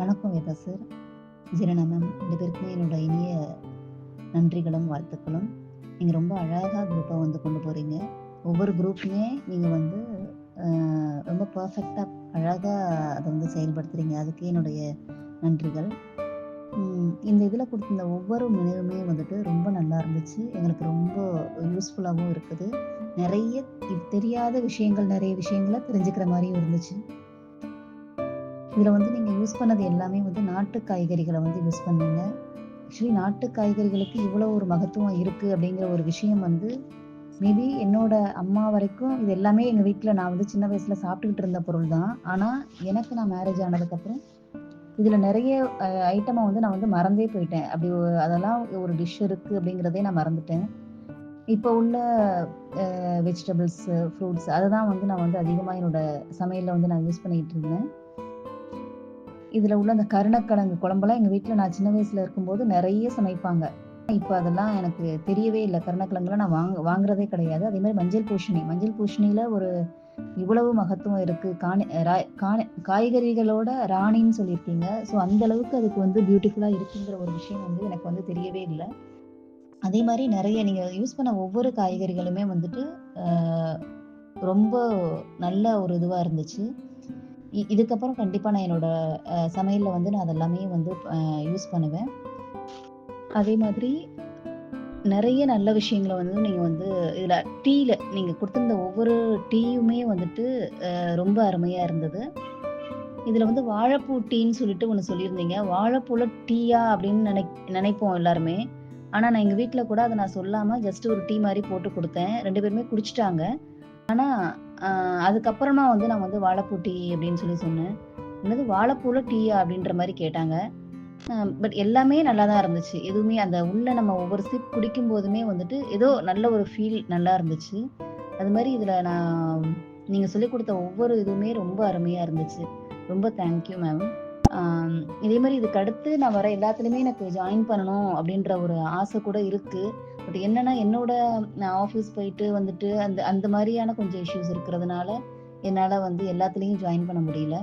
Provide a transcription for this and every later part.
வணக்கம் Veda sir, ஜீரணா ma'am, 2 பேருக்குமே என்னோட இனிய நன்றிகளும் வாழ்த்துக்களும். நீங்கள் ரொம்ப அழகாக குரூப்பாக வந்து கொண்டு போகிறீங்க. ஒவ்வொரு குரூப்புமே நீங்கள் வந்து ரொம்ப பர்ஃபெக்டாக அழகாக அதை வந்து செயல்படுத்துகிறீங்க. அதுக்கு என்னுடைய நன்றிகள். இந்த இதில் கொடுத்திருந்த ஒவ்வொரு மெனுவுமே வந்துட்டு ரொம்ப நல்லா இருந்துச்சு. எங்களுக்கு ரொம்ப யூஸ்ஃபுல்லாகவும் இருக்குது. நிறைய தெரியாத விஷயங்கள், நிறைய விஷயங்களை தெரிஞ்சுக்கிற மாதிரியும் இருந்துச்சு. இதில் வந்து நீங்கள் யூஸ் பண்ணது எல்லாமே வந்து நாட்டு காய்கறிகளை வந்து யூஸ் பண்ணீங்க. ஆக்சுவலி நாட்டு காய்கறிகளுக்கு இவ்வளோ ஒரு மகத்துவம் இருக்குது அப்படிங்கிற ஒரு விஷயம் வந்து மேபி என்னோட அம்மா வரைக்கும் இது எல்லாமே எங்கள் வீட்டில் நான் வந்து சின்ன வயசில் சாப்பிட்டுக்கிட்டு இருந்த பொருள் தான். ஆனால் எனக்கு நான் மேரேஜ் ஆனதுக்கப்புறம் இதில் நிறைய ஐட்டமை வந்து நான் வந்து மறந்தே போயிட்டேன். அப்படி அதெல்லாம் ஒரு டிஷ் இருக்குது அப்படிங்கிறதே நான் மறந்துட்டேன். இப்போ உள்ள வெஜிடபிள்ஸ், ஃப்ரூட்ஸ் அதை தான் வந்து நான் வந்து அதிகமாக என்னோட சமையலில் வந்து நான் யூஸ் பண்ணிக்கிட்டு இருந்தேன். இதில் உள்ள அந்த கருணக்கிழங்கு குழம்பெல்லாம் எங்கள் வீட்டில் நான் சின்ன வயசில் இருக்கும்போது நிறைய சமைப்பாங்க. இப்போ அதெல்லாம் எனக்கு தெரியவே இல்லை. கருணக்கிழங்குலாம் நான் வாங்குறதே கிடையாது. அதே மாதிரி மஞ்சள் பூசணியில் ஒரு இவ்வளவு மகத்துவம் இருக்குது. காய்கறிகளோட ராணின்னு சொல்லியிருக்கீங்க. ஸோ அந்த அளவுக்கு அதுக்கு வந்து பியூட்டிஃபுல்லாக இருக்குங்கிற ஒரு விஷயம் வந்து எனக்கு வந்து தெரியவே இல்லை. அதே மாதிரி நிறைய நீங்கள் யூஸ் பண்ண ஒவ்வொரு காய்கறிகளுமே வந்துட்டு ரொம்ப நல்ல ஒரு இதுவாக இருந்துச்சு. இதுக்கப்புறம் கண்டிப்பாக நான் என்னோட சமையலில் வந்து நான் அதெல்லாமே வந்து யூஸ் பண்ணுவேன். அதே மாதிரி நிறைய நல்ல விஷயங்களை வந்து நீங்கள் வந்து இதில் டீயில் நீங்கள் கொடுத்துருந்த ஒவ்வொரு டீயுமே வந்துட்டு ரொம்ப அருமையாக இருந்தது. இதில் வந்து வாழைப்பூ டீன்னு சொல்லிட்டு ஒன்று சொல்லியிருந்தீங்க. வாழைப்பூல டீயா அப்படின்னு நினைப்போம் எல்லாருமே. ஆனால் நான் எங்கள் வீட்டில் கூட அதை நான் சொல்லாமல் ஜஸ்ட் ஒரு டீ மாதிரி போட்டு கொடுத்தேன். 2 பேருமே குடிச்சிட்டாங்க. ஆனால் அதுக்கப்புறமா வந்து நான் வந்து வாழைப்பூ டீ அப்படின்னு சொன்னேன். என்னது வாழைப்பூல டீயா அப்படின்ற மாதிரி கேட்டாங்க. பட் எல்லாமே நல்லா தான் இருந்துச்சு. எதுவுமே அந்த உள்ள நம்ம ஒவ்வொரு சிப் குடிக்கும் போதுமே வந்துட்டு ஏதோ நல்ல ஒரு ஃபீல் நல்லா இருந்துச்சு. அது மாதிரி இதில் நான் நீங்கள் சொல்லிக் கொடுத்த ஒவ்வொரு இதுவுமே ரொம்ப அருமையாக இருந்துச்சு. ரொம்ப தேங்க்யூ மேம். இதே மாதிரி இதுக்கு அடுத்து நான் வர எல்லாத்துலேயுமே எனக்கு ஜாயின் பண்ணணும் அப்படின்ற ஒரு ஆசை கூட இருக்குது. பட் என்னன்னா நான் ஆஃபீஸ் போயிட்டு வந்துட்டு அந்த மாதிரியான கொஞ்சம் இஷ்யூஸ் இருக்கிறதுனால என்னால் வந்து எல்லாத்துலேயும் ஜாயின் பண்ண முடியல.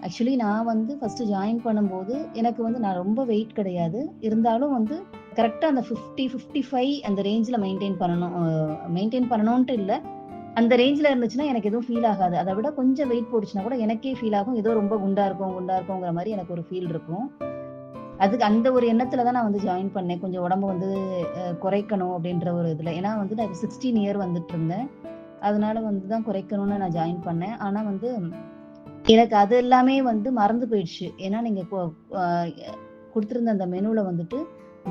ஆக்சுவலி நான் வந்து ஃபஸ்ட்டு ஜாயின் பண்ணும்போது எனக்கு வந்து நான் ரொம்ப வெயிட் கிடையாது. இருந்தாலும் வந்து கரெக்டாக அந்த 50-55 அந்த ரேஞ்சில் மெயின்டைன் பண்ணணுன்ட்டு இல்லை. அந்த ரேஞ்சில் இருந்துச்சுன்னா எனக்கு எதுவும் ஃபீல் ஆகாது. அதை விட கொஞ்சம் வெயிட் போட்டுச்சுன்னா கூட எனக்கே ஃபீல் ஆகும். ஏதோ ரொம்ப குண்டா இருக்குங்கிற மாதிரி எனக்கு ஒரு ஃபீல் இருக்கும். அதுக்கு அந்த ஒரு எண்ணத்துல தான் நான் வந்து ஜாயின் பண்ணேன். கொஞ்சம் உடம்பு வந்து குறைக்கணும் அப்படின்ற ஒரு இதில். ஏன்னா வந்து நான் 16 இயர் வந்துட்டு இருந்தேன். அதனால வந்து தான் குறைக்கணும்னு நான் ஜாயின் பண்ணேன். ஆனால் வந்து எனக்கு அது எல்லாமே வந்து மறந்து போயிடுச்சு. ஏன்னா நீங்கள் கொடுத்துருந்த அந்த மெனுவில் வந்துட்டு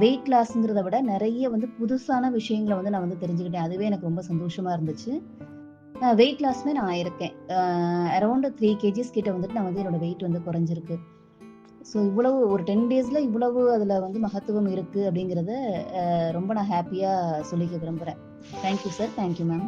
வெயிட் லாஸ்ங்கிறத விட நிறைய வந்து புதுசான விஷயங்களை வந்து நான் வந்து தெரிஞ்சுக்கிட்டேன். அதுவே எனக்கு ரொம்ப சந்தோஷமா இருந்துச்சு. வெயிட் லாஸ்மே நான் ஆயிருக்கேன். அரௌண்ட் 3 kgs கிட்ட வந்துட்டு நான் வந்து என்னோட வெயிட் வந்து குறைஞ்சிருக்கு. ஸோ இவ்வளவு ஒரு 10 டேஸில் இவ்வளவு அதில் வந்து மகத்துவம் இருக்குது அப்படிங்கிறத ரொம்ப நான் ஹாப்பியாக சொல்லிக்க விரும்புகிறேன். Thank you sir. Thank you ma'am.